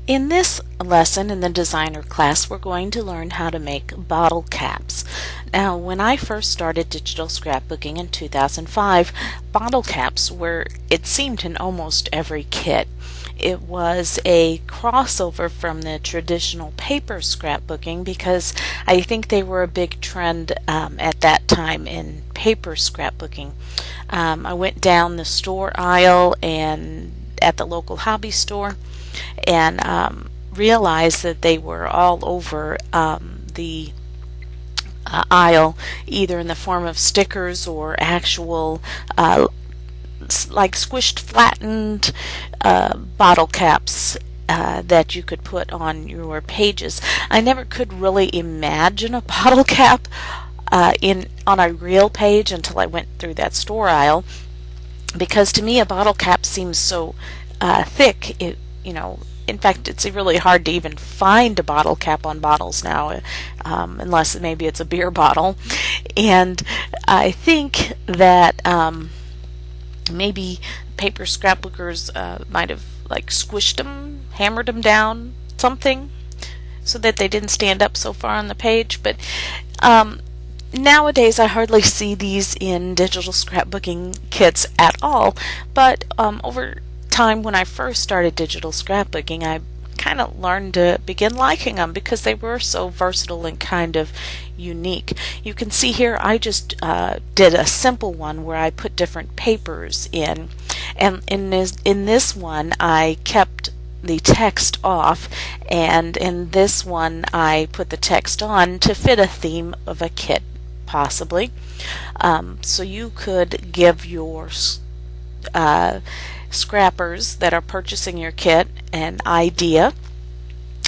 In this lesson in the designer class, we're going to learn how to make bottle caps. Now, when I first started digital scrapbooking in 2005, bottle caps were, it seemed, in almost every kit. It was a crossover from the traditional paper scrapbooking because I think they were a big trend at that time in paper scrapbooking. I went down the store aisle and at the local hobby store and realized that they were all over the aisle, either in the form of stickers or actual like squished, flattened bottle caps that you could put on your pages. I never could really imagine a bottle cap on a real page until I went through that store aisle, because to me a bottle cap seems so thick. In fact, it's really hard to even find a bottle cap on bottles now, unless maybe it's a beer bottle. And I think that maybe paper scrapbookers might have like squished them, hammered them down, something, so that they didn't stand up so far on the page. But nowadays I hardly see these in digital scrapbooking kits at all. But over time, when I first started digital scrapbooking, I kind of learned to begin liking them because they were so versatile and kind of unique. You can see here I just did a simple one where I put different papers in, and in this one I kept the text off, and in this one I put the text on to fit a theme of a kit, possibly. So you could give your scrappers that are purchasing your kit an idea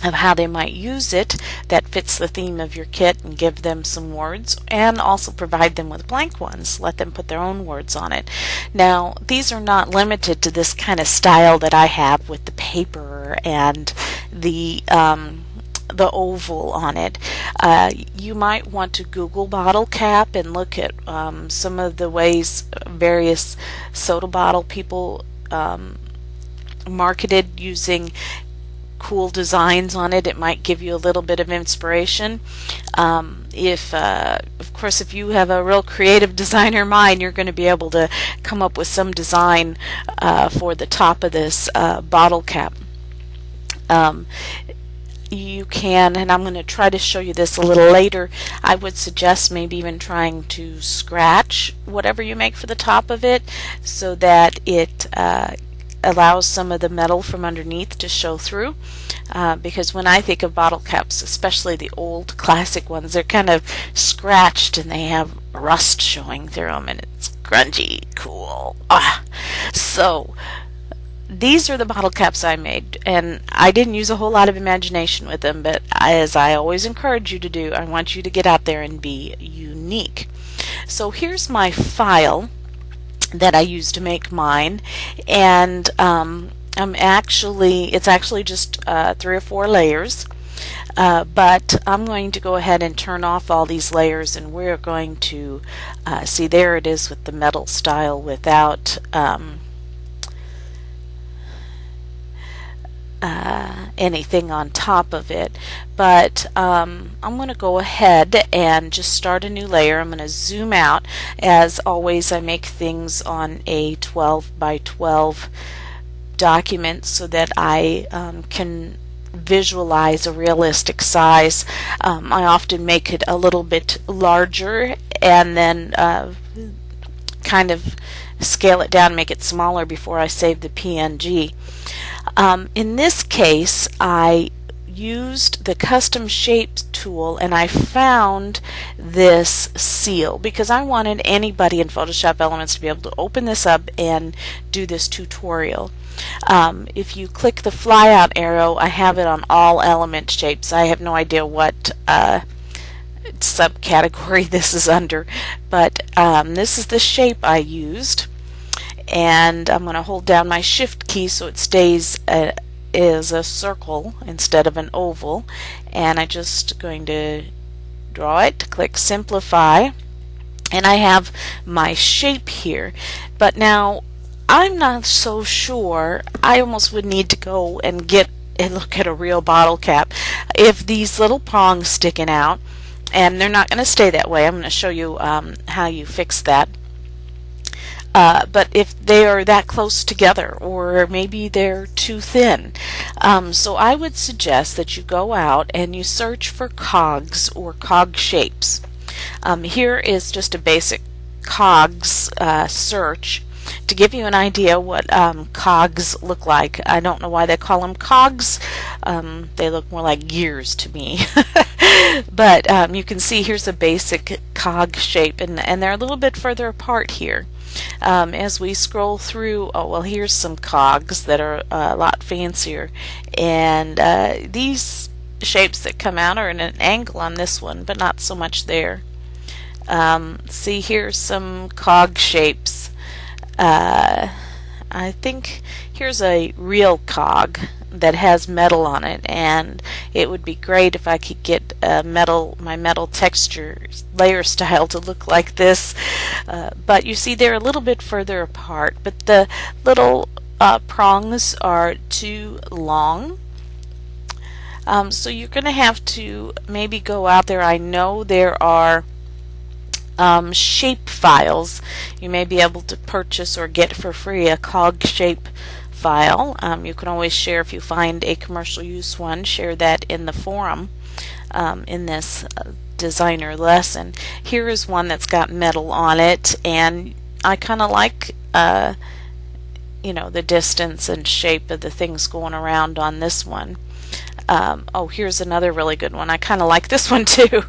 of how they might use it that fits the theme of your kit, and give them some words, and also provide them with blank ones. Let them put their own words on it. Now, these are not limited to this kind of style that I have with the paper and the oval on it. You might want to Google bottle cap and look at some of the ways various soda bottle people marketed using cool designs on it. It might give you a little bit of inspiration. Of course, if you have a real creative designer mind, you're going to be able to come up with some design for the top of this bottle cap. You can, and I'm going to try to show you this a little later, I would suggest maybe even trying to scratch whatever you make for the top of it so that it allows some of the metal from underneath to show through, because when I think of bottle caps, especially the old classic ones, they're kind of scratched and they have rust showing through them, and it's grungy cool. So these are the bottle caps I made, and I didn't use a whole lot of imagination with them, but as I always encourage you to do, I want you to get out there and be unique. So here's my file that I used to make mine, and it's actually just 3 or 4 layers, but I'm going to go ahead and turn off all these layers, and we're going to see, there it is with the metal style without anything on top of it. But I'm going to go ahead and just start a new layer. I'm going to zoom out. As always, I make things on a 12 by 12 document so that I can visualize a realistic size. I often make it a little bit larger and then kind of scale it down, make it smaller before I save the PNG. In this case, I used the custom shapes tool, and I found this seal because I wanted anybody in Photoshop Elements to be able to open this up and do this tutorial. If you click the flyout arrow, I have it on all element shapes. I have no idea what subcategory this is under, but this is the shape I used. And I'm going to hold down my shift key so it stays as a circle instead of an oval, and I'm just going to draw it, click simplify, and I have my shape here. But now I'm not so sure. I almost would need to go and get and look at a real bottle cap. If these little prongs sticking out, and they're not going to stay that way, I'm going to show you how you fix that. But if they are that close together, or maybe they're too thin, so I would suggest that you go out and you search for cogs or cog shapes. Here is just a basic cogs search to give you an idea what cogs look like. I don't know why they call them cogs. They look more like gears to me. But you can see here's a basic cog shape, and they're a little bit further apart here. As we scroll through, oh well, here's some cogs that are a lot fancier, and these shapes that come out are in an angle on this one, but not so much there. See, here's some cog shapes. I think here's a real cog that has metal on it, and it would be great if I could get my metal texture layer style to look like this, but you see they're a little bit further apart, but the little prongs are too long. So you're going to have to maybe go out there. I know there are shape files. You may be able to purchase or get for free a cog shape file. You can always share, if you find a commercial use one, share that in the forum in this designer lesson. Here is one that's got metal on it, and I kind of like you know, the distance and shape of the things going around on this one. Oh, here's another really good one. I kind of like this one too.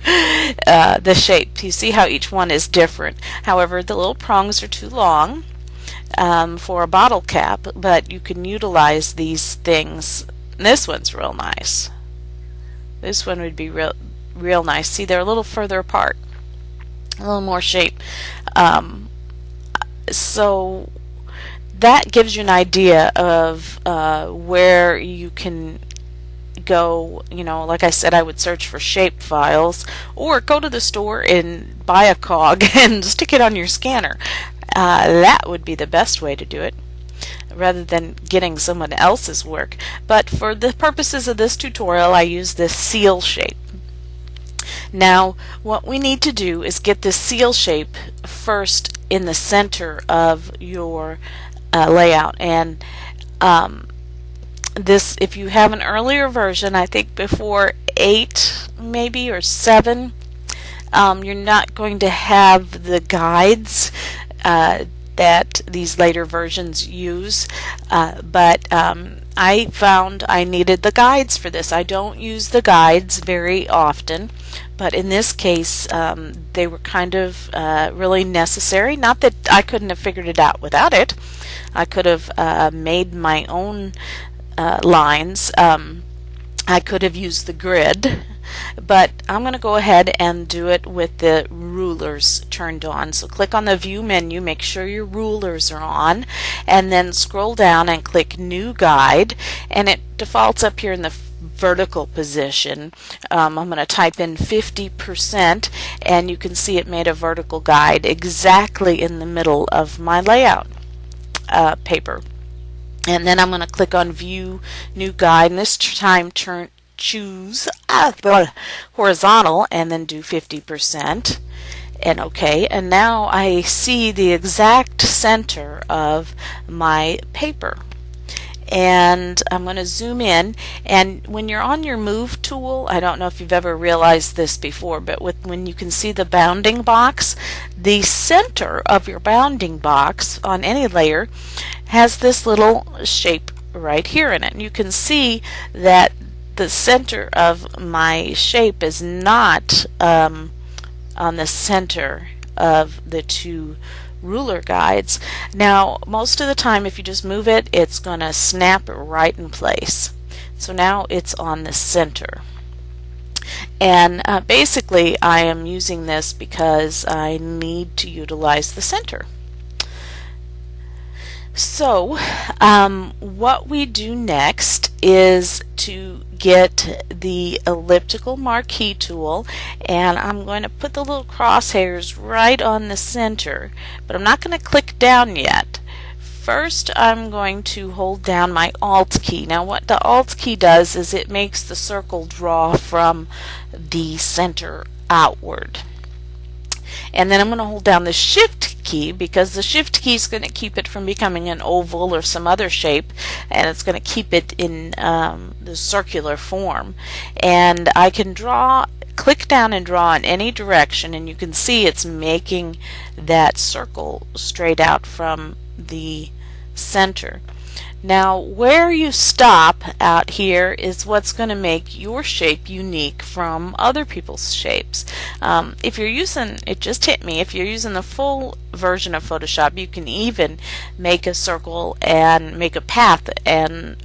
The shape. You see how each one is different. However, the little prongs are too long for a bottle cap, but you can utilize these things. This one's real nice. This one would be real nice. See, they're a little further apart, a little more shape. So that gives you an idea of where you can go. You know, like I said, I would search for shape files, or go to the store and buy a cog and stick it on your scanner. That would be the best way to do it, rather than getting someone else's work. But for the purposes of this tutorial, I use this seal shape. Now, what we need to do is get this seal shape first in the center of your layout, and this, if you have an earlier version, I think before 8 maybe or 7, you're not going to have the guides that these later versions use, but I found I needed the guides for this. I don't use the guides very often, but in this case they were kind of really necessary. Not that I couldn't have figured it out without it. I could have made my own lines. I could have used the grid, but I'm going to go ahead and do it with the rulers turned on. So click on the view menu, make sure your rulers are on, and then scroll down and click new guide, and it defaults up here in the vertical position. I'm going to type in 50%, and you can see it made a vertical guide exactly in the middle of my layout paper. And then I'm going to click on View New Guide, and this time choose horizontal, and then do 50%, and OK. And now I see the exact center of my paper. And I'm going to zoom in, and when you're on your move tool, I don't know if you've ever realized this before, but when you can see the bounding box, the center of your bounding box on any layer has this little shape right here in it. And you can see that the center of my shape is not on the center of the two ruler guides. Now, most of the time, if you just move it, it's going to snap right in place. So now it's on the center. And basically, I am using this because I need to utilize the center. So what we do next is to get the elliptical marquee tool, and I'm going to put the little crosshairs right on the center, but I'm not going to click down yet. first I'm going to hold down my Alt key. Now what the Alt key does is it makes the circle draw from the center outward. And then I'm going to hold down the Shift key, because the Shift key is going to keep it from becoming an oval or some other shape, and it's going to keep it in the circular form. And I can click down and draw in any direction, and you can see it's making that circle straight out from the center. Now where you stop out here is what's going to make your shape unique from other people's shapes. If you're using, it just hit me, if you're using the full version of Photoshop, you can even make a circle and make a path, and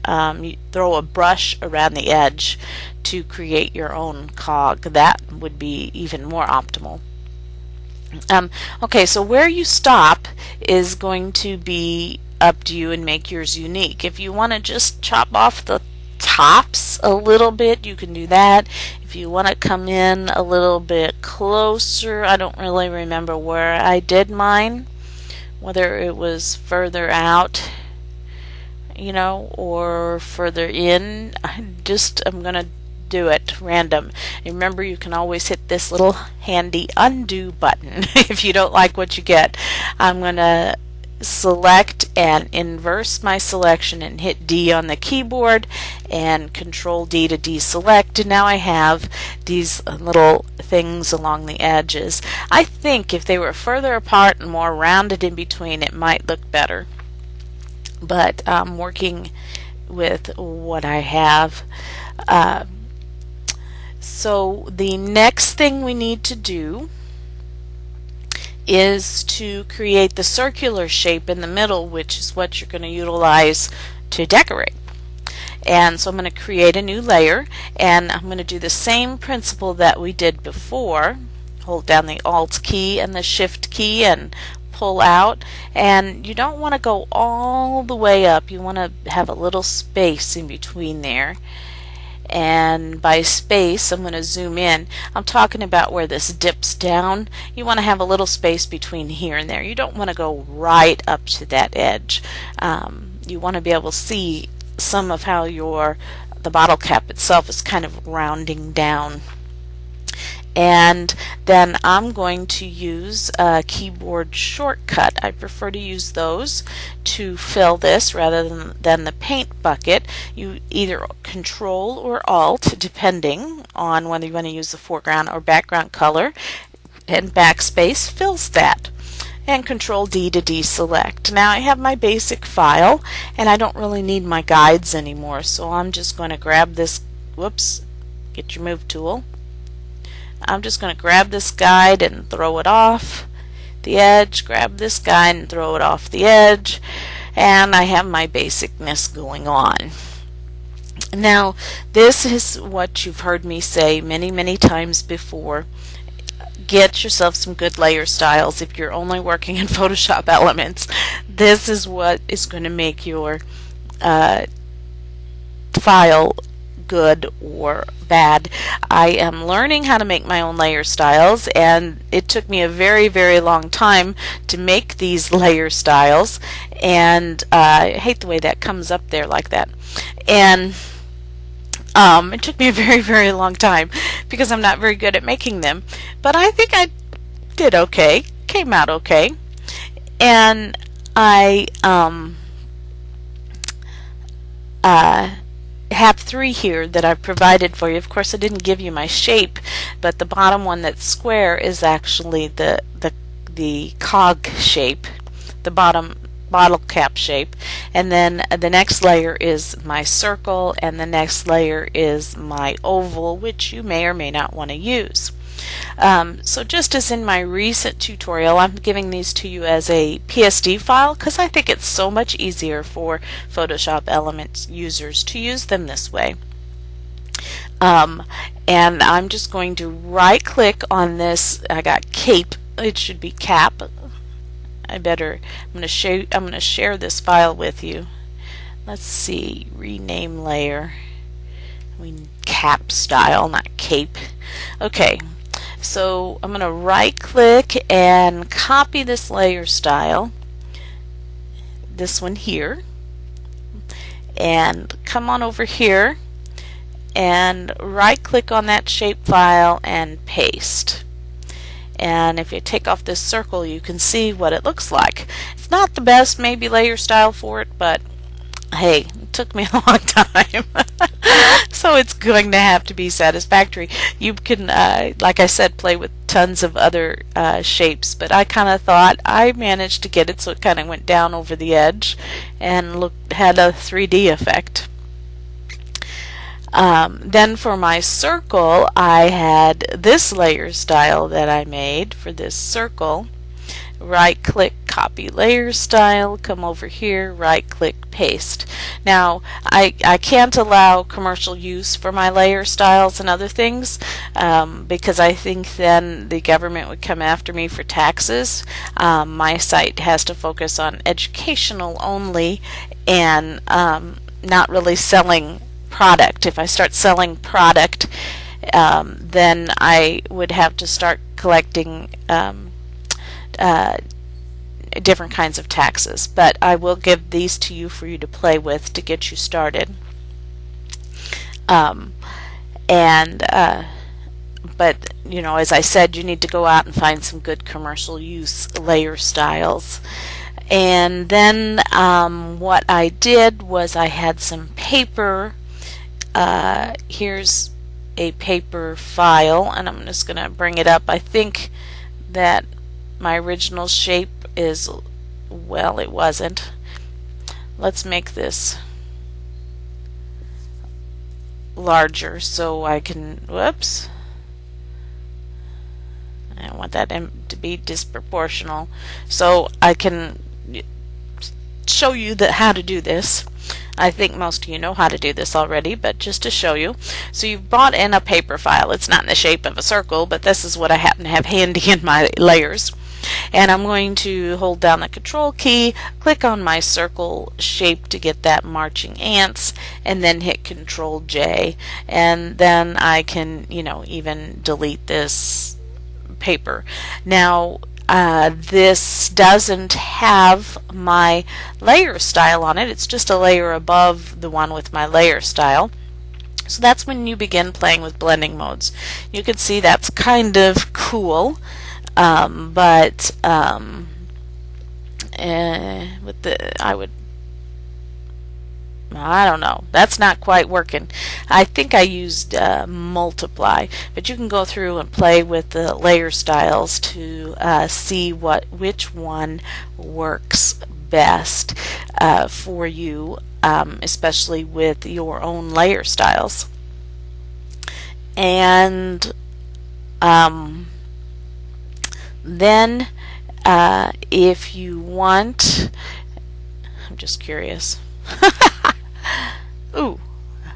you throw a brush around the edge to create your own cog. That would be even more optimal. Okay, so where you stop is going to be up to you and make yours unique. If you want to just chop off the tops a little bit, you can do that. If you want to come in a little bit closer, I don't really remember where I did mine, whether it was further out, you know, or further in. I'm going to do it random. And remember, you can always hit this little handy undo button if you don't like what you get. I'm going to select and inverse my selection and hit D on the keyboard and Control D to deselect, and now I have these little things along the edges. I think if they were further apart and more rounded in between, it might look better, but I'm working with what I have. So the next thing we need to do is to create the circular shape in the middle, which is what you're going to utilize to decorate. And so I'm going to create a new layer, and I'm going to do the same principle that we did before. Hold down the Alt key and the Shift key and pull out, and you don't want to go all the way up. You want to have a little space in between there. And by space, I'm going to zoom in. I'm talking about where this dips down. You want to have a little space between here and there. You don't want to go right up to that edge. You want to be able to see some of how the bottle cap itself is kind of rounding down. And then I'm going to use a keyboard shortcut. I prefer to use those to fill this rather than the paint bucket. You either Control or Alt, depending on whether you want to use the foreground or background color, and backspace fills that. And Control D to deselect. Now I have my basic file, and I don't really need my guides anymore, so I'm just going to grab this, whoops, get your move tool. I'm just going to grab this guide and throw it off the edge, grab this guide and throw it off the edge, and I have my basicness going on. Now this is what you've heard me say many times before. Get yourself some good layer styles. If you're only working in Photoshop Elements, this is what is going to make your file good or bad. I am learning how to make my own layer styles, and it took me a very long time to make these layer styles, and I hate the way that comes up there like that. And it took me a very long time because I'm not very good at making them, but I think I did okay, came out okay. And I have 3 here that I've provided for you. Of course, I didn't give you my shape, but the bottom one that's square is actually the cog shape, the bottom bottle cap shape, and then the next layer is my circle, and the next layer is my oval, which you may or may not want to use. So just as in my recent tutorial, I'm giving these to you as a PSD file because I think it's so much easier for Photoshop Elements users to use them this way. And I'm just going to right click on this. I got cape, it should be cap. I'm going to share this file with you. Let's see, rename layer. Cap style, not cape. Okay. So I'm going to right click and copy this layer style, this one here, and come on over here and right click on that shape file and paste. And if you take off this circle, you can see what it looks like. It's not the best maybe layer style for it, but hey, it took me a long time. So it's going to have to be satisfactory. You can, like I said, play with tons of other shapes, but I kind of thought I managed to get it so it kind of went down over the edge and had a 3D effect. Then for my circle, I had this layer style that I made for this circle. Right click, copy layer style, come over here, right click, paste. Now I can't allow commercial use for my layer styles and other things because I think then the government would come after me for taxes. My site has to focus on educational only and not really selling product. If I start selling product, then I would have to start collecting different kinds of taxes. But I will give these to you for you to play with to get you started. But you know, as I said, you need to go out and find some good commercial use layer styles. And then what I did was I had some paper. Here's a paper file, and I'm just going to bring it up. I think that my original shape is, well, it wasn't. Let's make this larger so I can, whoops, I want that to be disproportional so I can show you how to do this. I think most of you know how to do this already, but just to show you. So you've brought in a paper file. It's not in the shape of a circle, but this is what I happen to have handy in my layers. And I'm going to hold down the Control key, click on my circle shape to get that marching ants, and then hit Control J. And then I can, you know, even delete this paper. Now, this doesn't have my layer style on it. It's just a layer above the one with my layer style. So that's when you begin playing with blending modes. You can see that's kind of cool, but with the I don't know. That's not quite working. I think I used multiply, but you can go through and play with the layer styles to see which one works best for you, especially with your own layer styles. And then if you want, I'm just curious. Ooh,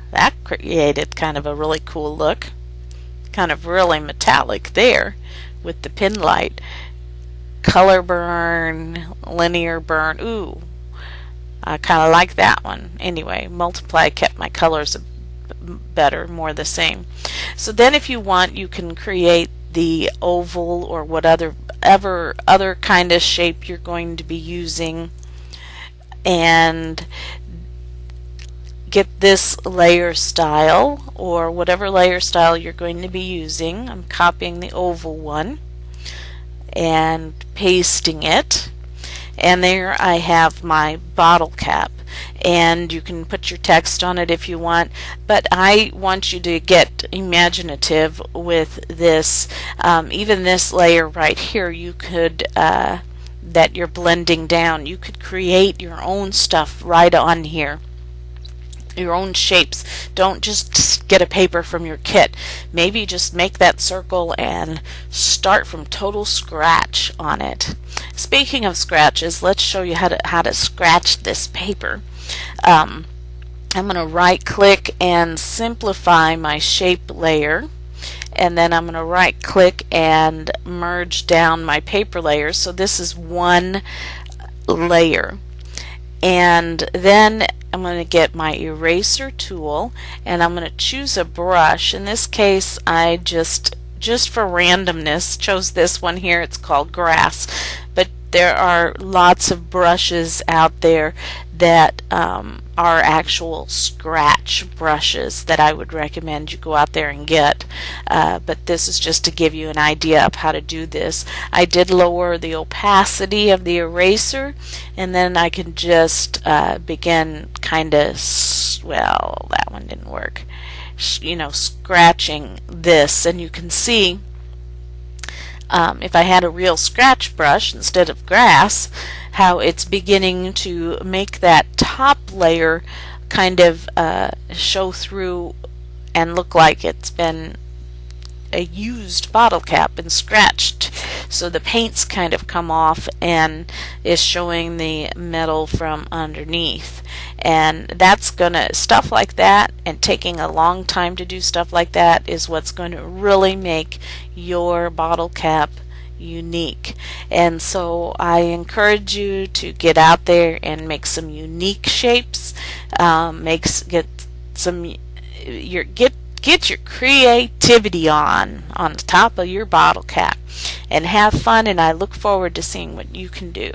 that created kind of a really cool look. Kind of really metallic there with the pin light. Color burn, linear burn. Ooh, I kind of like that one. Anyway, multiply kept my colors better, more the same. So then if you want, you can create the oval or whatever other kind of shape you're going to be using, and get this layer style or whatever layer style you're going to be using. I'm copying the oval one and pasting it, and there I have my bottle cap, and you can put your text on it if you want, but I want you to get imaginative with this. Even this layer right here, you could that you're blending down, you could create your own stuff right on here, your own shapes. Don't just get a paper from your kit. Maybe just make that circle and start from total scratch on it. Speaking of scratches, let's show you how to scratch this paper. I'm going to right click and simplify my shape layer, and then I'm going to right click and merge down my paper layers, so this is one layer. And then I'm going to get my eraser tool, and I'm going to choose a brush. In this case, I just for randomness chose this one here. It's called grass, but There are lots of brushes out there that are actual scratch brushes that I would recommend you go out there and get. But this is just to give you an idea of how to do this. I did lower the opacity of the eraser, and then I can just begin kind of, well, that one didn't work, scratching this, and you can see if I had a real scratch brush instead of grass, how it's beginning to make that top layer kind of show through and look like it's been a used bottle cap and scratched. So the paint's kind of come off and is showing the metal from underneath. And that's gonna, stuff like that, and taking a long time to do stuff like that, is what's going to really make your bottle cap unique. And so I encourage you to get out there and make some unique shapes. Get your creativity on the top of your bottle cap and have fun, and I look forward to seeing what you can do.